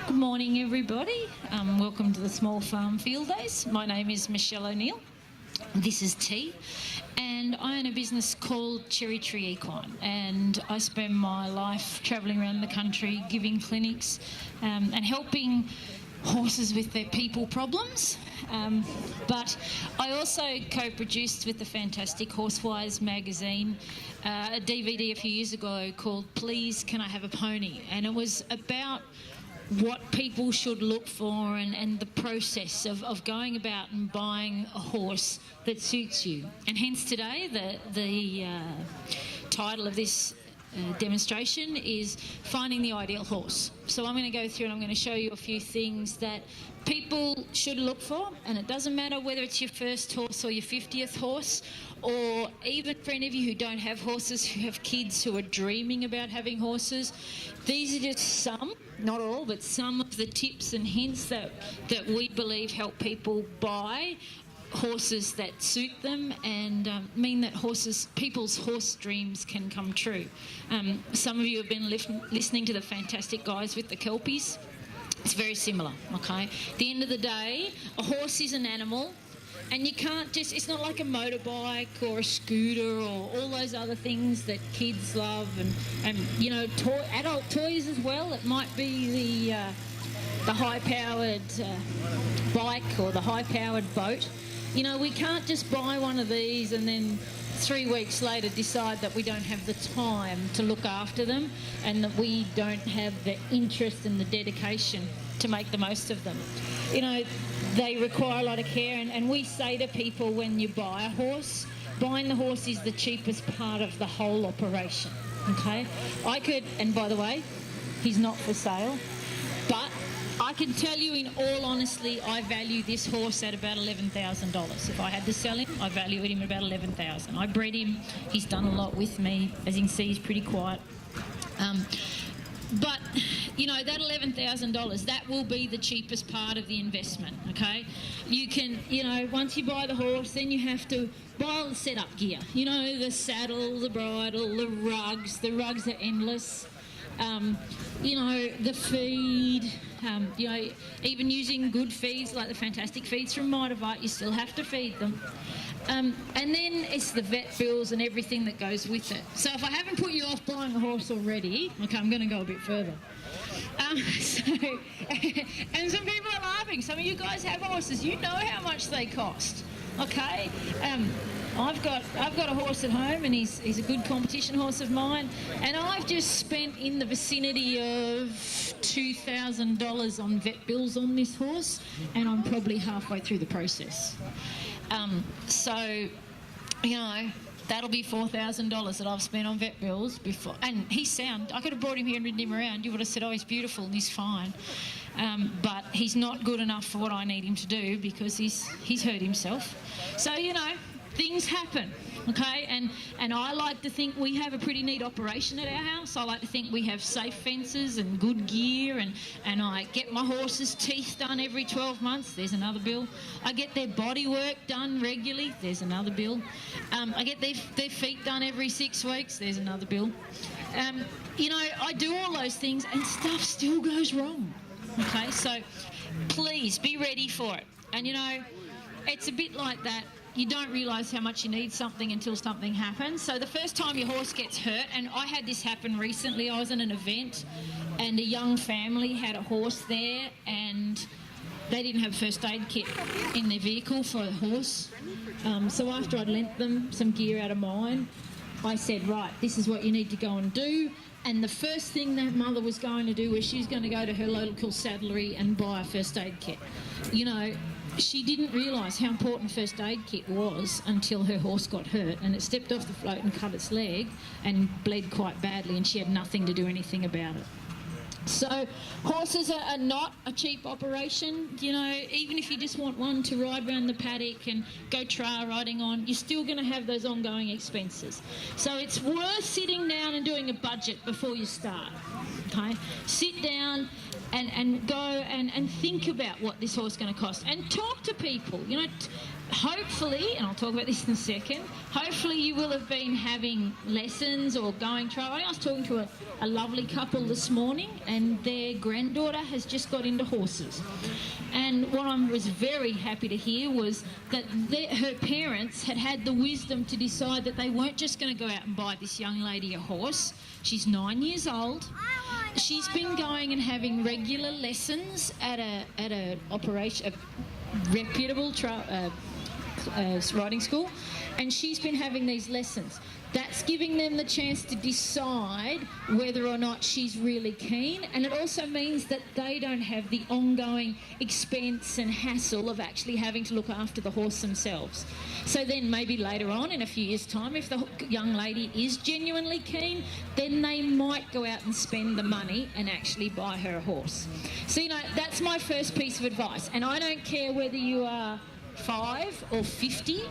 Good morning, everybody. Welcome to the Small Farm Field Days. My name is Michelle O'Neill. This is T, and I own a business called Cherry Tree Equine, and I spend my life travelling around the country giving clinics and helping horses with their people problems. But I also co-produced with the fantastic Horsewise magazine a DVD a few years ago called Please Can I Have a Pony? And it was about what people should look for and the process of going about and buying a horse that suits you. And hence today the title of this demonstration is Finding the Ideal Horse. So I'm going to go through and I'm going to show you a few things that people should look for, and it doesn't matter whether it's your first horse or your 50th horse, or even for any of you who don't have horses, who have kids who are dreaming about having horses. These are just some, not all, but some of the tips and hints that we believe help people buy horses that suit them and mean that people's horse dreams can come true. Some of you have been listening to the fantastic guys with the Kelpies. It's very similar, okay? At the end of the day, a horse is an animal, and you can't just, it's not like a motorbike or a scooter or all those other things that kids love and you know, adult toys as well. It might be the high-powered bike or the high-powered boat. You know, we can't just buy one of these and then 3 weeks later decide that we don't have the time to look after them and that we don't have the interest and the dedication to make the most of them. You know, they require a lot of care, and we say to people when you buy a horse, buying the horse is the cheapest part of the whole operation, okay? I could, and by the way, he's not for sale, but I can tell you in all honesty, I value this horse at about $11,000. If I had to sell him, I value him at about $11,000. I bred him. He's done a lot with me. As you can see, he's pretty quiet. But, you know, that $11,000, that will be the cheapest part of the investment, okay? You can, you know, once you buy the horse, then you have to buy all the setup gear. You know, the saddle, the bridle, the rugs. The rugs are endless. You know, the feed, you know, even using good feeds like the fantastic feeds from Mitavite, you still have to feed them. And then it's the vet bills and everything that goes with it. So if I haven't put you off buying a horse already, okay, I'm going to go a bit further. And some people are laughing. Some of you guys have horses. You know how much they cost, okay? I've got a horse at home, and he's a good competition horse of mine, and I've just spent in the vicinity of $2,000 on vet bills on this horse, and I'm probably halfway through the process. So, you know, that'll be $4,000 that I've spent on vet bills before. And he's sound. I could have brought him here and ridden him around. You would have said, oh, he's beautiful and he's fine. But he's not good enough for what I need him to do because he's hurt himself. So, you know, things happen, okay? And I like to think we have a pretty neat operation at our house. I like to think we have safe fences and good gear, and I get my horses' teeth done every 12 months. There's another bill. I get their body work done regularly. There's another bill. I get their feet done every 6 weeks. There's another bill. You know, I do all those things and stuff still goes wrong, okay? So please be ready for it. And, you know, it's a bit like that. You don't realise how much you need something until something happens. So the first time your horse gets hurt, and I had this happen recently, I was at an event and a young family had a horse there and they didn't have a first aid kit in their vehicle for the horse. So after I'd lent them some gear out of mine, I said, right, this is what you need to go and do. And the first thing that mother was going to do was she was going to go to her local saddlery and buy a first aid kit. You know, she didn't realise how important a first aid kit was until her horse got hurt and it stepped off the float and cut its leg and bled quite badly, and she had nothing to do anything about it. So horses are not a cheap operation. You know, even if you just want one to ride around the paddock and go trail riding on, you're still going to have those ongoing expenses. So it's worth sitting down and doing a budget before you start, okay? Sit down and go and think about what this horse is going to cost, and talk to people. You know, hopefully, and I'll talk about this in a second, hopefully you will have been having lessons or going travelling. I was talking to a lovely couple this morning, and their granddaughter has just got into horses. And what I was very happy to hear was that her parents had the wisdom to decide that they weren't just going to go out and buy this young lady a horse. She's 9 years old. She's been going and having regular lessons at a reputable riding school, and she's been having these lessons. That's giving them the chance to decide whether or not she's really keen, and it also means that they don't have the ongoing expense and hassle of actually having to look after the horse themselves. So then maybe later on, in a few years' time, if the young lady is genuinely keen, then they might go out and spend the money and actually buy her a horse. So, that's my first piece of advice. And I don't care whether you are 5 or 50,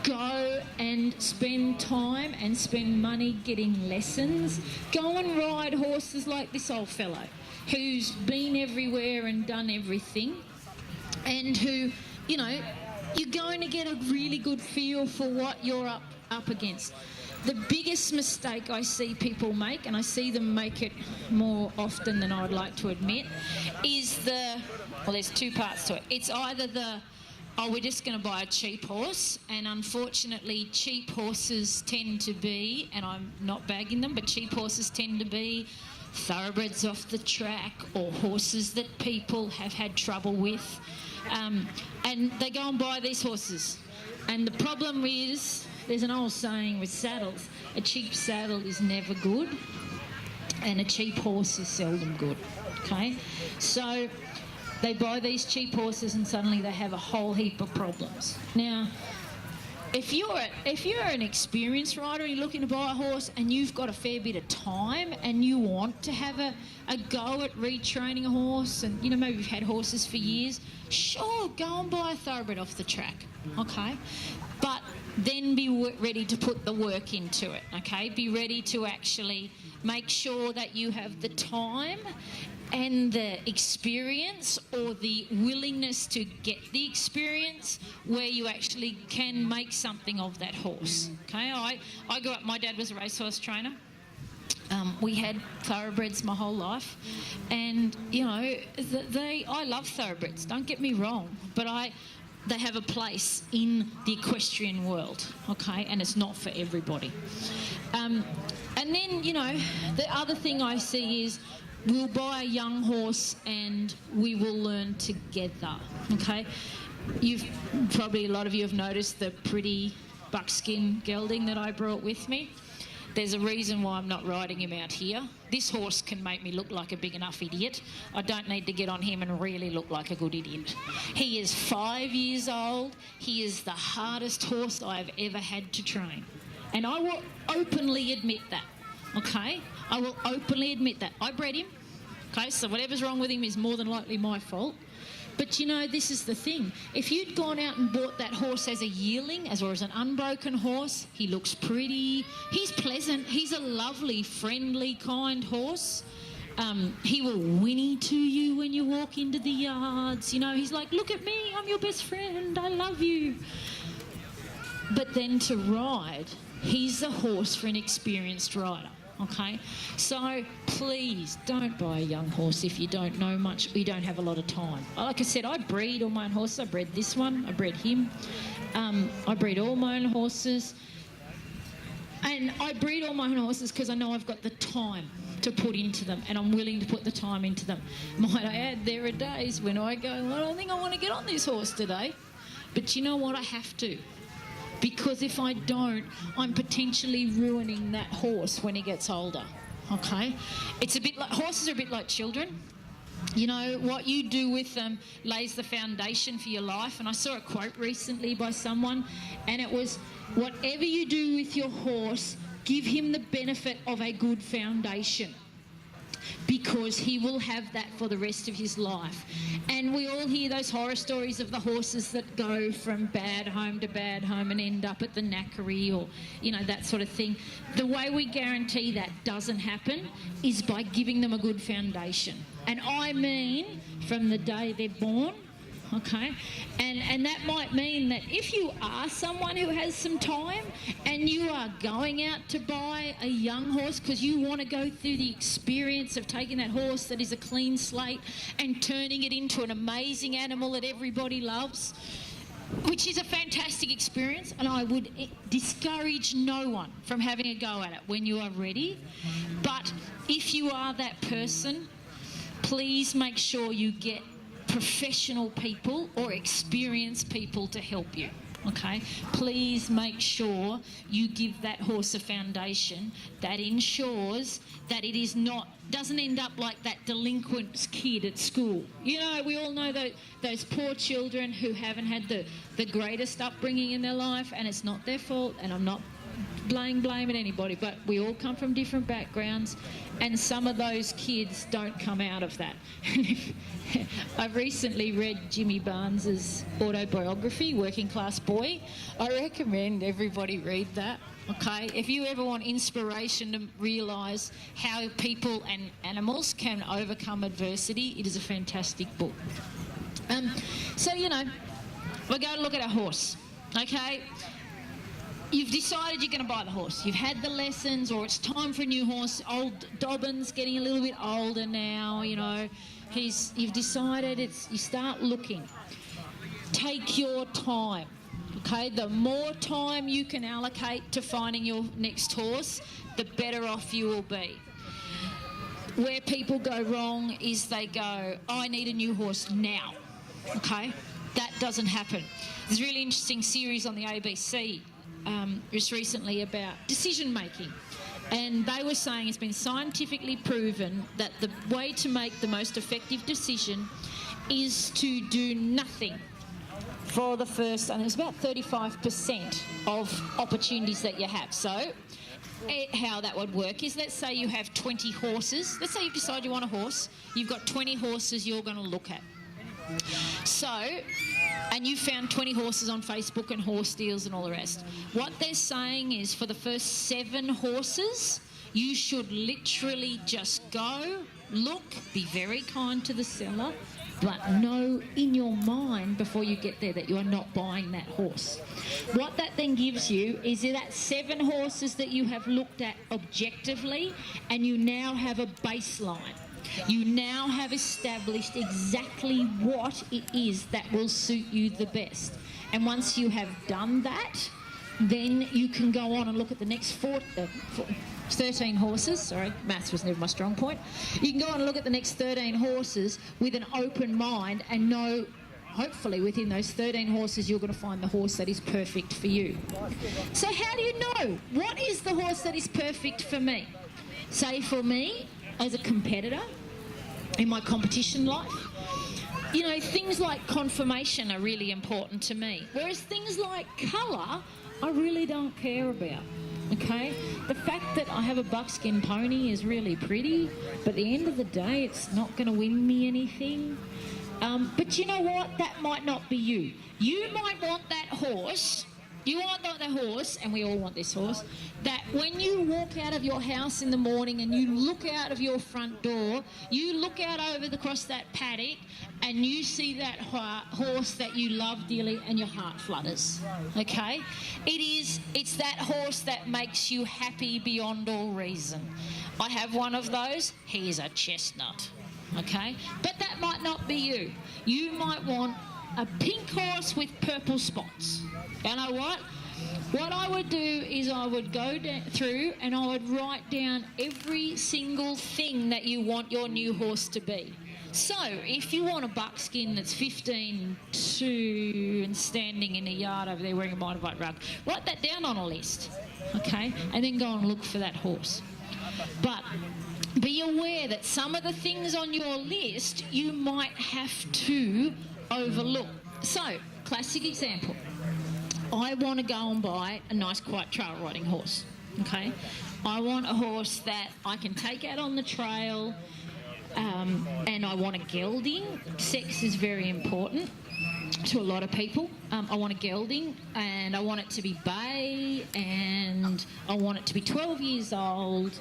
go and spend time and spend money getting lessons. Go and ride horses like this old fellow who's been everywhere and done everything, and who, you're going to get a really good feel for what you're up against. The biggest mistake I see people make, and I see them make it more often than I'd like to admit, is there's two parts to it. It's either we're just going to buy a cheap horse, and unfortunately cheap horses tend to be, and I'm not bagging them, but cheap horses tend to be thoroughbreds off the track or horses that people have had trouble with, and they go and buy these horses. And the problem is, there's an old saying with saddles, a cheap saddle is never good and a cheap horse is seldom good, okay? So they buy these cheap horses and suddenly they have a whole heap of problems. Now, if you're an experienced rider and you're looking to buy a horse and you've got a fair bit of time and you want to have a go at retraining a horse, and maybe you've had horses for years, sure, go and buy a thoroughbred off the track, okay? But then be ready to put the work into it, okay? Be ready to actually make sure that you have the time and the experience, or the willingness to get the experience, where you actually can make something of that horse, okay? I grew up, my dad was a racehorse trainer. We had thoroughbreds my whole life, and I love thoroughbreds, don't get me wrong, but they have a place in the equestrian world, okay, and it's not for everybody. And then the other thing I see is, we'll buy a young horse and we will learn together, okay? A lot of you have noticed the pretty buckskin gelding that I brought with me. There's a reason why I'm not riding him out here. This horse can make me look like a big enough idiot. I don't need to get on him and really look like a good idiot. He is 5 years old. He is the hardest horse I've ever had to train. And I will openly admit that, okay? I will openly admit that. I bred him, okay? So whatever's wrong with him is more than likely my fault. But this is the thing. If you'd gone out and bought that horse as a yearling, or as an unbroken horse, he looks pretty, he's pleasant, he's a lovely, friendly, kind horse. He will whinny to you when you walk into the yards. He's like, look at me, I'm your best friend, I love you. But then to ride, he's a horse for an experienced rider. Okay, so please don't buy a young horse if you don't know much, or you don't have a lot of time. Like I said, I breed all my own horses. I bred this one, I bred him. I breed all my own horses. And I breed all my own horses because I know I've got the time to put into them, and I'm willing to put the time into them. Might I add, there are days when I go, I don't think I want to get on this horse today. But you know what? I have to. Because if I don't, I'm potentially ruining that horse when he gets older, okay? It's a bit like, horses are a bit like children. What you do with them lays the foundation for your life. And I saw a quote recently by someone, and it was, whatever you do with your horse, give him the benefit of a good foundation, because he will have that for the rest of his life. And we all hear those horror stories of the horses that go from bad home to bad home and end up at the knackery, or that sort of thing. The way we guarantee that doesn't happen is by giving them a good foundation. And I mean from the day they're born, okay? And that might mean that if you are someone who has some time and you are going out to buy a young horse because you want to go through the experience of taking that horse that is a clean slate and turning it into an amazing animal that everybody loves, which is a fantastic experience, and I would discourage no one from having a go at it when you are ready. But if you are that person, please make sure you get professional people or experienced people to help you, okay? Please make sure you give that horse a foundation that ensures that it is not, doesn't end up like that delinquent kid at school. You know, we all know those poor children who haven't had the greatest upbringing in their life, and it's not their fault, and I'm not blaming anybody, but we all come from different backgrounds, and some of those kids don't come out of that. I've recently read Jimmy Barnes's autobiography, Working Class Boy. I recommend everybody read that, okay? If you ever want inspiration to realise how people and animals can overcome adversity, it is a fantastic book. So, you know, we're going to look at a horse, okay? You've decided you're going to buy the horse. You've had the lessons, or it's time for a new horse. Old Dobbin's getting a little bit older now, you know. You've decided you start looking. Take your time, okay? The more time you can allocate to finding your next horse, the better off you will be. Where people go wrong is they go, oh, I need a new horse now, okay? That doesn't happen. There's a really interesting series on the ABC just recently about decision making, and they were saying it's been scientifically proven that the way to make the most effective decision is to do nothing for the first, and it's about 35% of opportunities that you have. So how that would work is, let's say you have 20 horses. Let's say you've decided you want a horse. You've got 20 horses you're going to look at. So, and you found 20 horses on Facebook and horse deals and all the rest. What they're saying is, for the first 7 horses, you should literally just go, look, be very kind to the seller, but know in your mind before you get there that you are not buying that horse. What that then gives you is that 7 horses that you have looked at objectively, and you now have a baseline. You now have established exactly what it is that will suit you the best. And once you have done that, then you can go on and look at the next 13 horses. Sorry, maths was never my strong point. You can go on and look at the next 13 horses with an open mind and know, hopefully within those 13 horses, you're going to find the horse that is perfect for you. So how do you know what is the horse that is perfect for me? Say for me, as a competitor in my competition life, you know, things like conformation are really important to me, whereas things like colour I really don't care about, okay? The fact that I have a buckskin pony is really pretty, but at the end of the day it's not going to win me anything. But you know what? That might not be you. You might want that horse. You want that horse, and we all want this horse, that when you walk out of your house in the morning and you look out of your front door, you look out across that paddock and you see that horse that you love dearly and your heart flutters, okay? It's that horse that makes you happy beyond all reason. I have one of those. He is a chestnut, okay? But that might not be you. You might want a pink horse with purple spots. You know what? What I would do is I would go through and I would write down every single thing that you want your new horse to be. So, if you want a buckskin that's 15-2 and standing in a yard over there wearing a motorbike rug, write that down on a list, okay? And then go and look for that horse. But be aware that some of the things on your list you might have to overlook. So, classic example. I want to go and buy a nice quiet trail riding horse, okay? I want a horse that I can take out on the trail, and I want a gelding. Sex is very important to a lot of people. I want a gelding, and I want it to be bay, and I want it to be 12 years old,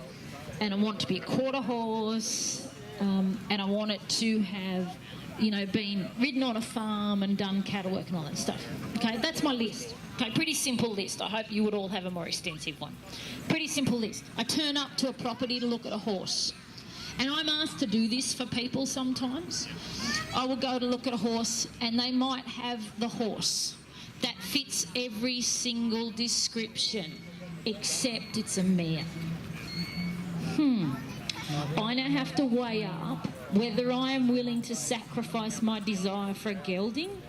and I want it to be a quarter horse, and I want it to have been ridden on a farm and done cattle work and all that stuff. Okay, that's my list. Okay, pretty simple list. I hope you would all have a more extensive one. Pretty simple list. I turn up to a property to look at a horse. And I'm asked to do this for people sometimes. I will go to look at a horse and they might have the horse that fits every single description, except it's a mare. I now have to weigh up whether I am willing to sacrifice my desire for a gelding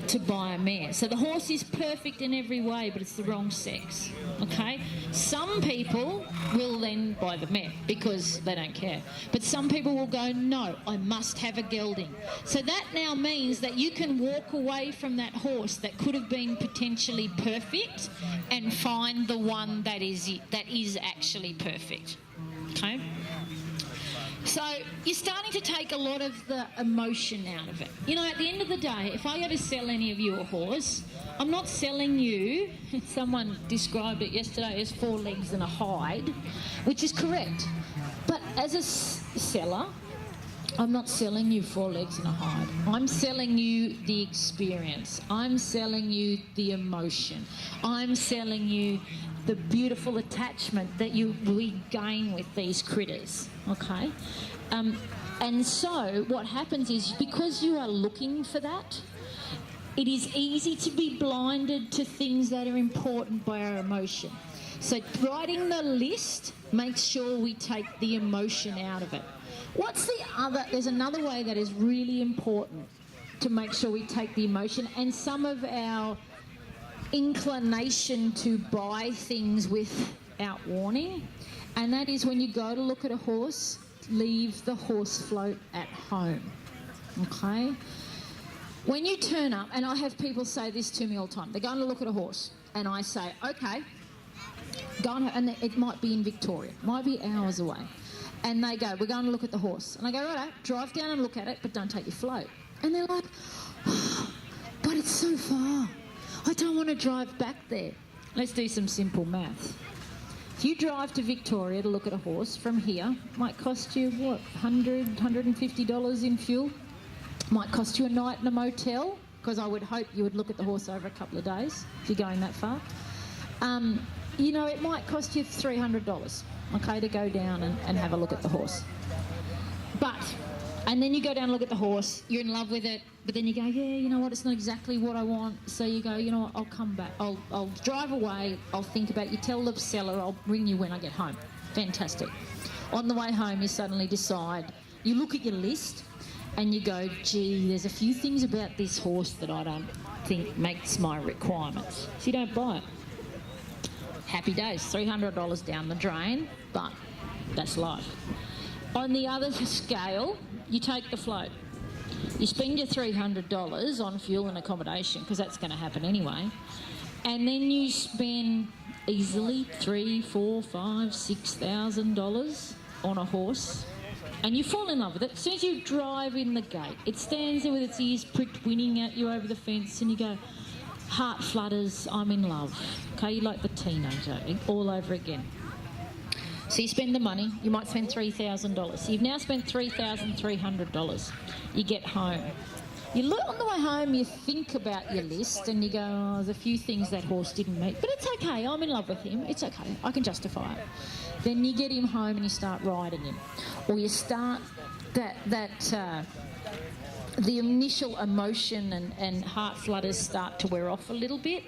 to buy a mare. So the horse is perfect in every way, but it's the wrong sex, okay? Some people will then buy the mare because they don't care. But some people will go, no, I must have a gelding. So that now means that you can walk away from that horse that could have been potentially perfect and find the one that is actually perfect, okay? So you're starting to take a lot of the emotion out of it. At the end of the day, if I go to sell any of you a horse, I'm not selling you, someone described it yesterday as 4 legs and a hide, which is correct. But as a seller, I'm not selling you 4 legs and a hide. I'm selling you the experience. I'm selling you the emotion. I'm selling you the beautiful attachment that we gain with these critters, okay? And so what happens is, because you are looking for that, it is easy to be blinded to things that are important by our emotion. So writing the list makes sure we take the emotion out of it. There's another way that is really important to make sure we take the emotion and some of our inclination to buy things without warning, and that is when you go to look at a horse, leave the horse float at home, okay? When you turn up, and I have people say this to me all the time, they're going to look at a horse, and I say, okay, go on, and it might be in Victoria, it might be hours away, and they go, we're going to look at the horse, and I go, righto, drive down and look at it, but don't take your float. And they're like, oh, but it's so far. I don't want to drive back there. Let's do some simple maths. If you drive to Victoria to look at a horse from here, might cost you, what, $100, $150 in fuel? Might cost you a night in a motel, because I would hope you would look at the horse over a couple of days if you're going that far. It might cost you $300, okay, to go down and have a look at the horse. And then you go down and look at the horse, you're in love with it, but then you go, yeah, you know what, it's not exactly what I want. So you go, you know what, I'll come back. I'll drive away, I'll think about it. You tell the seller, I'll ring you when I get home. Fantastic. On the way home, you suddenly decide, you look at your list and you go, gee, there's a few things about this horse that I don't think makes my requirements. So you don't buy it. Happy days, $300 down the drain, but that's life. On the other scale, you take the float. You spend your $300 on fuel and accommodation, because that's going to happen anyway, and then you spend easily $3,000, $4,000, $5,000, $6,000 on a horse, and you fall in love with it. As soon as you drive in the gate, it stands there with its ears pricked, whinnying at you over the fence, and you go, heart flutters, I'm in love. Okay, you're like the teenager all over again. So you spend the money, you might spend $3,000. So you've now spent $3,300. You get home. You look on the way home, you think about your list and you go, oh, there's a few things that horse didn't meet. But it's okay, I'm in love with him. It's okay, I can justify it. Then you get him home and you start riding him. Or you start the initial emotion and heart flutters start to wear off a little bit.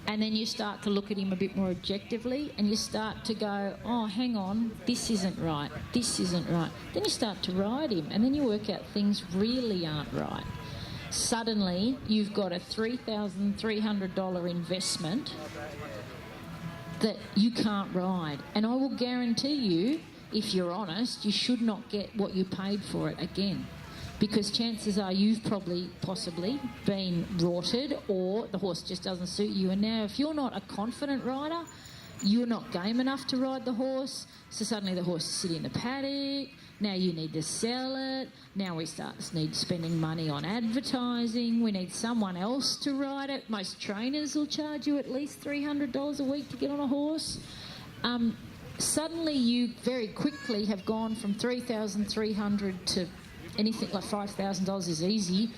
And then you start to look at him a bit more objectively and you start to go, oh, hang on, this isn't right, this isn't right. Then you start to ride him and then you work out things really aren't right. Suddenly, you've got a $3,300 investment that you can't ride. And I will guarantee you, if you're honest, you should not get what you paid for it again. Because chances are you've possibly been rorted or the horse just doesn't suit you. And now if you're not a confident rider, you're not game enough to ride the horse, so suddenly the horse is sitting in the paddock, now you need to sell it, now we need spending money on advertising, we need someone else to ride it. Most trainers will charge you at least $300 a week to get on a horse. Suddenly you very quickly have gone from $3,300 to anything like $5,000 is easy,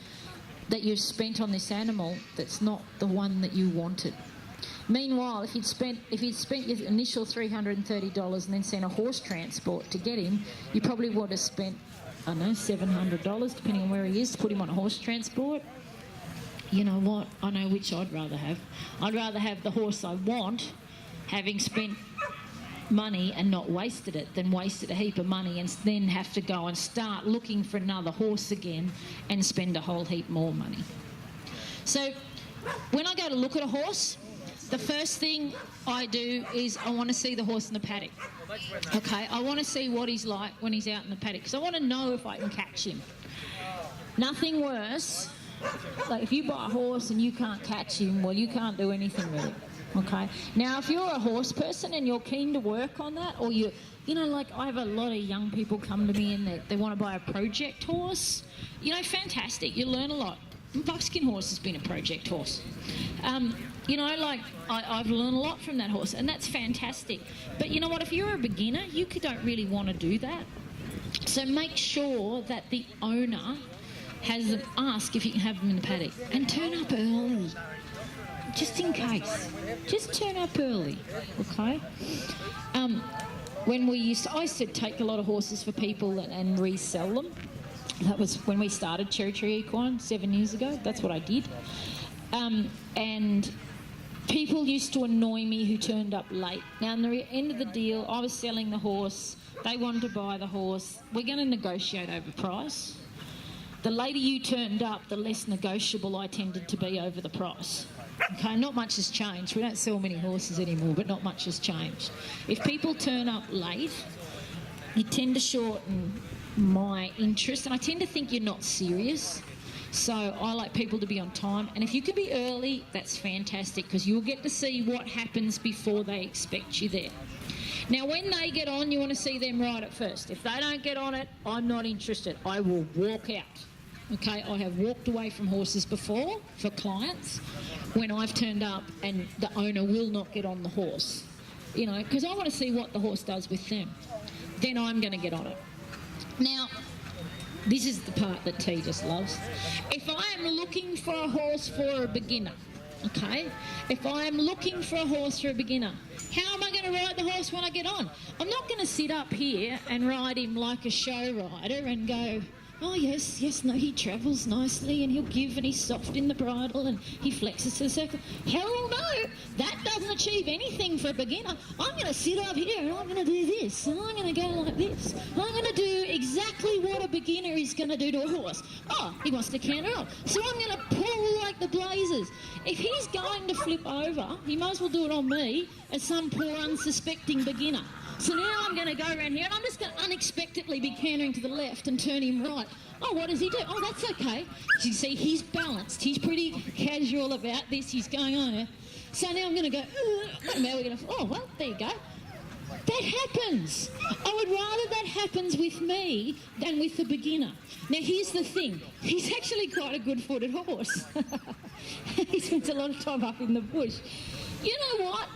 that you've spent on this animal that's not the one that you wanted. Meanwhile, if you'd spent your initial $330 and then sent a horse transport to get him, you probably would have spent, I don't know, $700, depending on where he is, to put him on a horse transport. You know what? I know which I'd rather have. I'd rather have the horse I want, having spent money and not wasted it, than wasted a heap of money and then have to go and start looking for another horse again and spend a whole heap more money. So when I go to look at a horse, the first thing I do is I want to see the horse in the paddock. Okay, I want to see what he's like when he's out in the paddock, because I want to know if I can catch him. Nothing worse, like if you buy a horse and you can't catch him, well, you can't do anything with it. Okay. Now, if you're a horse person and you're keen to work on that, or you know, like I have a lot of young people come to me and they want to buy a project horse. You know, fantastic. You learn a lot. Buckskin horse has been a project horse. You know, like I've learned a lot from that horse, and that's fantastic. But you know what? If you're a beginner, you don't really want to do that. So make sure that the owner has them ask if you can have them in the paddock, and turn up early. Just in case. Just turn up early, okay? I used to take a lot of horses for people and resell them. That was when we started Cherry Tree Equine 7 years ago. That's what I did. And people used to annoy me who turned up late. Now, in the end of the deal, I was selling the horse. They wanted to buy the horse. We're going to negotiate over price. The later you turned up, the less negotiable I tended to be over the price. Okay, not much has changed. We don't sell many horses anymore, but not much has changed. If people turn up late, you tend to shorten my interest, and I tend to think you're not serious. So I like people to be on time, and if you can be early, that's fantastic, because you'll get to see what happens before they expect you there. Now, when they get on, you want to see them right at first. If they don't get on it, I'm not interested. I will walk out. Okay, I have walked away from horses before for clients when I've turned up and the owner will not get on the horse. You know, because I want to see what the horse does with them. Then I'm going to get on it. Now, this is the part that T just loves. If I am looking for a horse for a beginner, okay, if I am looking for a horse for a beginner, how am I going to ride the horse when I get on? I'm not going to sit up here and ride him like a show rider and go, oh, yes, no, he travels nicely and he'll give and he's soft in the bridle and he flexes to the circle. Hell no, that doesn't achieve anything for a beginner. I'm going to sit up here and I'm going to do this and I'm going to go like this. I'm going to do exactly what a beginner is going to do to a horse. Oh, he wants to canter up. So I'm going to pull like the blazers. If he's going to flip over, he might as well do it on me as some poor unsuspecting beginner. So now I'm going to go around here and I'm just going to unexpectedly be cantering to the left and turn him right. Oh, what does he do? Oh, that's okay. You see, he's balanced. He's pretty casual about this. He's going on here. So now I'm going to go, now we're going to, oh, well, there you go. That happens. I would rather that happens with me than with the beginner. Now, here's the thing. He's actually quite a good-footed horse. He spends a lot of time up in the bush. You know what?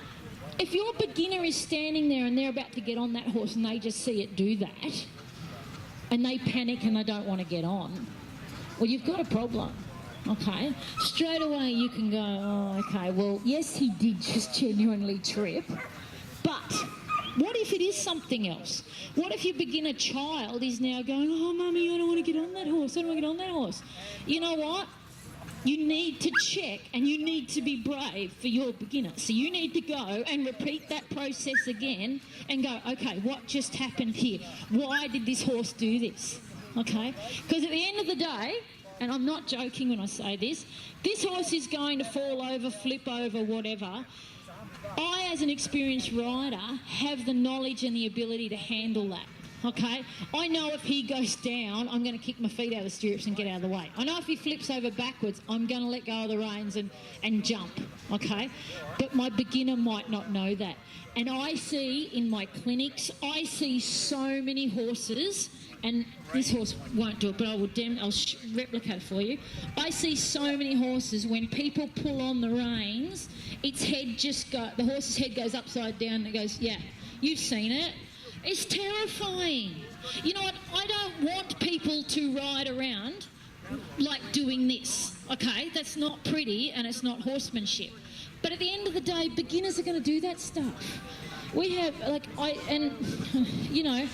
If your beginner is standing there and they're about to get on that horse and they just see it do that, and they panic and they don't want to get on, well, you've got a problem, okay? Straight away you can go, oh, okay, well, yes, he did just genuinely trip, but what if it is something else? What if your beginner child is now going, oh, Mummy, I don't want to get on that horse, I don't want to get on that horse. You know what? You need to check and you need to be brave for your beginner. So you need to go and repeat that process again and go, okay, what just happened here? Why did this horse do this? Okay? Because at the end of the day, and I'm not joking when I say this horse is going to fall over, flip over, whatever. I, as an experienced rider, have the knowledge and the ability to handle that. Okay, I know if he goes down, I'm going to kick my feet out of the stirrups and get out of the way. I know if he flips over backwards, I'm going to let go of the reins and jump, okay? But my beginner might not know that. And I see in my clinics, I see so many horses, and this horse won't do it, but I'll replicate it for you. I see so many horses, when people pull on the reins, the horse's head goes upside down and it goes, yeah, you've seen it. It's terrifying. You know what? I don't want people to ride around like doing this, okay? That's not pretty and it's not horsemanship. But at the end of the day, beginners are going to do that stuff. We have, you know,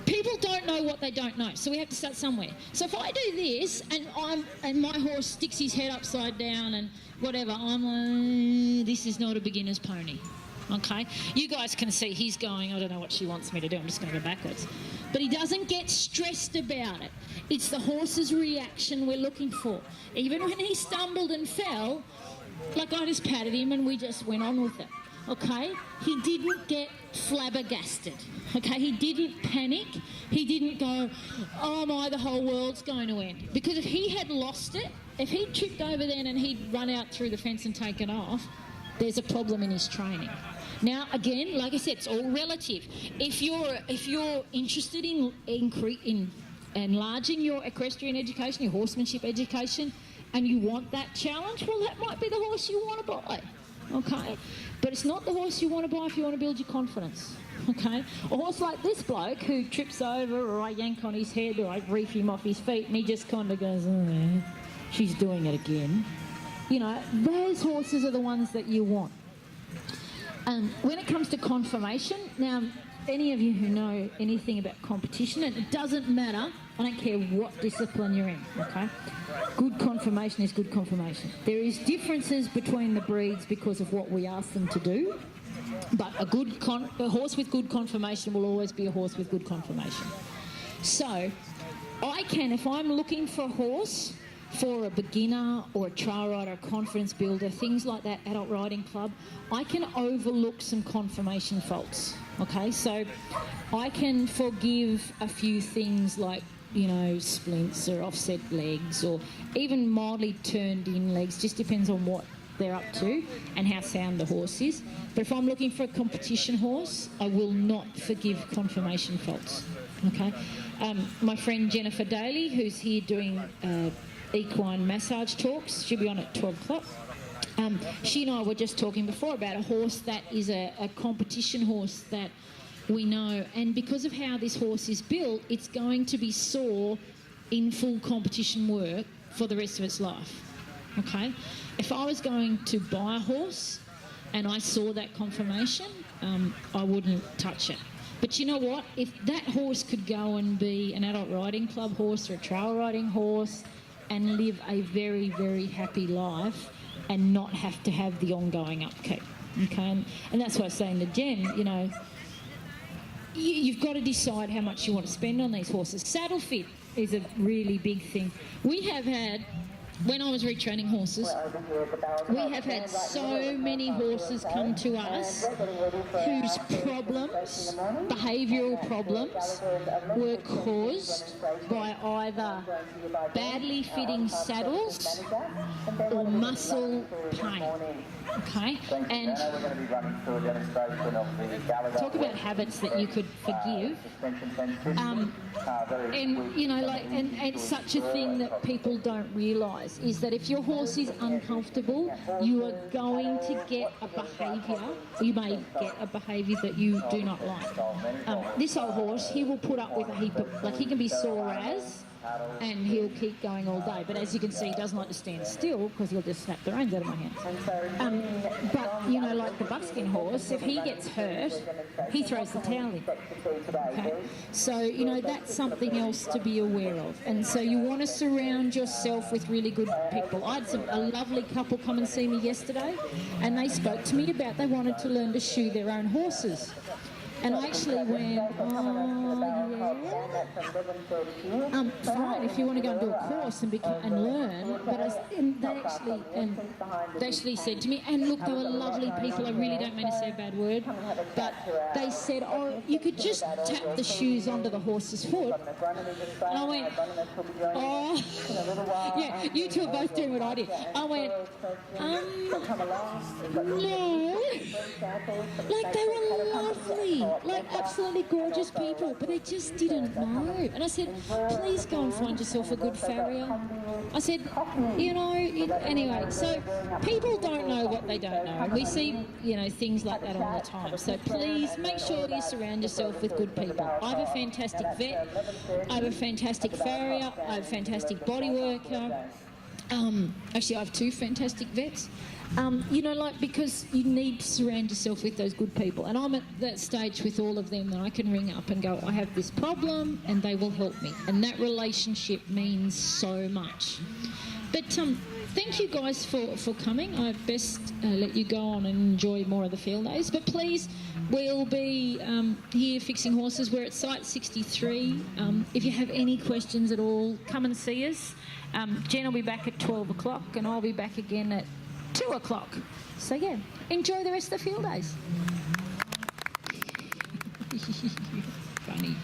people don't know what they don't know, so we have to start somewhere. So if I do this and my horse sticks his head upside down and whatever, I'm like, this is not a beginner's pony, okay? You guys can see he's going, I don't know what she wants me to do, I'm just going to go backwards. But he doesn't get stressed about it. It's the horse's reaction we're looking for. Even when he stumbled and fell, like I just patted him and we just went on with it. Okay, he didn't get flabbergasted. Okay, he didn't panic. He didn't go, oh my, the whole world's going to end. Because if he had lost it, if he'd tripped over then and he'd run out through the fence and taken off, there's a problem in his training. Now, again, like I said, it's all relative. If you're interested in enlarging your equestrian education, your horsemanship education, and you want that challenge, well, that might be the horse you want to buy. Okay, but it's not the horse you want to buy if you want to build your confidence. Okay, a horse like this bloke who trips over, or I yank on his head, or I reef him off his feet, and he just kind of goes, oh, she's doing it again. You know, those horses are the ones that you want. When it comes to conformation, now, any of you who know anything about competition, and it doesn't matter, I don't care what discipline you're in, okay? Good conformation is good conformation. There is differences between the breeds because of what we ask them to do, but a horse with good conformation will always be a horse with good conformation. So, if I'm looking for a horse for a beginner or a trail rider, a confidence builder, things like that, adult riding club, I can overlook some conformation faults, okay? So I can forgive a few things like, you know, splints or offset legs or even mildly turned in legs, just depends on what they're up to and how sound the horse is. But if I'm looking for a competition horse, I will not forgive conformation faults, okay? My friend Jennifer Daly, who's here doing Equine massage talks, she'll be on at 12 o'clock. She and I were just talking before about a horse that is a competition horse that we know, and because of how this horse is built, it's going to be sore in full competition work for the rest of its life, okay? If I was going to buy a horse and I saw that conformation, I wouldn't touch it. But you know what? If that horse could go and be an adult riding club horse or a trail riding horse and live a very, very happy life and not have to have the ongoing upkeep, okay? And that's what I was saying to Jen, you know, you've got to decide how much you want to spend on these horses. Saddle fit is a really big thing. We have had, when I was retraining horses, we have had so many horses come to us whose problems, behavioural problems, were caused by either badly fitting saddles or muscle pain. Okay, and talk about habits that you could forgive. And you know, like, and it's such a thing that people don't realise is that if your horse is uncomfortable, you are going to get a behaviour. You may get a behaviour that you do not like. This old horse, he will put up with a heap of, like, he can be sore as. And he'll keep going all day. But as you can see, he doesn't like to stand still because he'll just snap the reins out of my hands. But, you know, like the buckskin horse, if he gets hurt, he throws the towel in. Okay? So, you know, that's something else to be aware of. And so you want to surround yourself with really good people. I had a lovely couple come and see me yesterday, and they spoke to me about they wanted to learn to shoe their own horses. And I actually went, fine, if you want to go and do a course and learn. But they actually said to me, and look, they were lovely people. I really don't mean to say a bad word, but they said, oh, you could just tap the shoes onto the horse's foot. And I went, oh, yeah, you two are both doing what I did. I went, no, like they were lovely. like absolutely gorgeous people, but they just didn't know. And I said, please go and find yourself a good farrier. I said, anyway, so people don't know what they don't know. We see, things like that all the time. So please make sure you surround yourself with good people. I have a fantastic vet, I have a fantastic farrier, I have a fantastic body worker. Actually, I have 2 fantastic vets. Because you need to surround yourself with those good people. And I'm at that stage with all of them that I can ring up and go, I have this problem, and they will help me. And that relationship means so much. But thank you guys for coming. I best let you go on and enjoy more of the field days. But please, we'll be here fixing horses. We're at site 63. If you have any questions at all, come and see us. Jen will be back at 12 o'clock, and I'll be back again at 2 o'clock. So, yeah, enjoy the rest of the field days. Funny.